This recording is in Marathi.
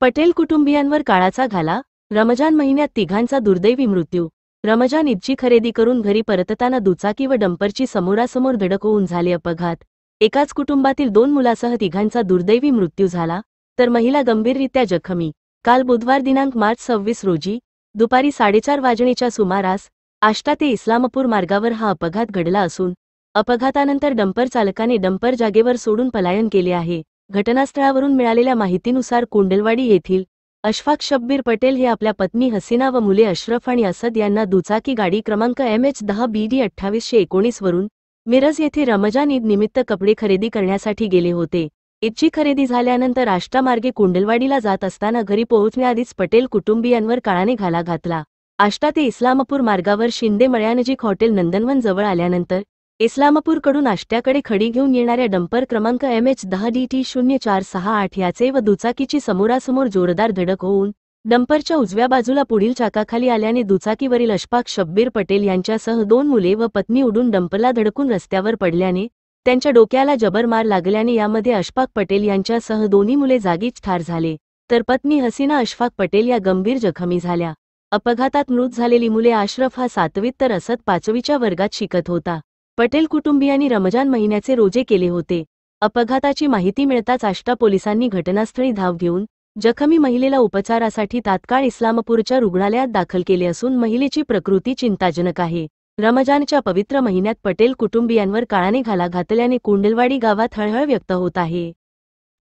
पटेल कुटुंबियांवर काळाचा घाला. रमजान महिन्यात तिघांचा दुर्दैवी मृत्यू. रमजान ईदची खरेदी करून घरी परतताना दुचाकी व डंपरची समोरासमोर धडक होऊन झाले अपघात. एकाच कुटुंबातील 2 मुलासह तिघांचा दुर्दैवी मृत्यू झाला, तर महिला गंभीररित्या जखमी. काल बुधवार दिनांक मार्च 26 रोजी दुपारी 4:30 वाजण्याच्या सुमारास आष्टा ते इस्लामपूर मार्गावर हा अपघात घडला असून अपघातानंतर डंपर चालकाने डंपर जागेवर सोडून पलायन केले आहे. घटनास्थळावरून मिळालेल्या माहितीनुसार कुंडलवाडी येथील अशफाक शब्बीर पटेल हे आपल्या पत्नी हसीना व मुले अशरफ आणि असद यांना दुचाकी गाडी क्रमांक MH10BD 2819 वरून मिरज येथे रमजान ईद निमित्त कपडे खरेदी करण्यासाठी गेले होते. ईदची खरेदी झाल्यानंतर आष्टा मार्गे कुंडलवाडीला जात असताना घरी पोहोचण्याआधीच पटेल कुटुंबियांवर काळाने घाला घातला. आष्टा ते इस्लामपूर मार्गावर शिंदे मळ्यानजीक हॉटेल नंदनवन जवळ आल्यानंतर इस्लामपूरकडून आष्ट्याकडे खडी घेऊन येणाऱ्या डंपर क्रमांक MH10DT0468 याचे व दुचाकीची समोरासमोर जोरदार धडक होऊन डंपरच्या उजव्या बाजूला पुढील चाकाखाली आल्याने दुचाकीवरील अशफाक शब्बीर पटेल यांच्यासह 2 मुले व पत्नी उडून डंपरला धडकून रस्त्यावर पडल्याने त्यांच्या डोक्याला जबर मार लागल्याने यामध्ये अशफाक पटेल यांच्यासह दोन्ही मुले जागीच ठार झाले, तर पत्नी हसीना अशफाक पटेल या गंभीर जखमी झाल्या. अपघातात मृत झालेली मुले अशरफ हा 7वीत तर असद 5वीच्या वर्गात शिकत होता. पटेल कुटुंबियांनी रमजान महिन्याचे रोजे केले होते. अपघाताची माहिती मिळताच आष्टा पोलिसांनी घटनास्थळी धाव घेऊन जखमी महिलेला उपचारासाठी तात्काळ इस्लामपूरच्या रुग्णालयात दाखल केले असून महिलेची प्रकृती चिंताजनक आहे. रमजानच्या पवित्र महिन्यात पटेल कुटुंबियांवर काळाने घाला घातल्याने कुंडलवाडी गावात हळहळ व्यक्त होत आहे.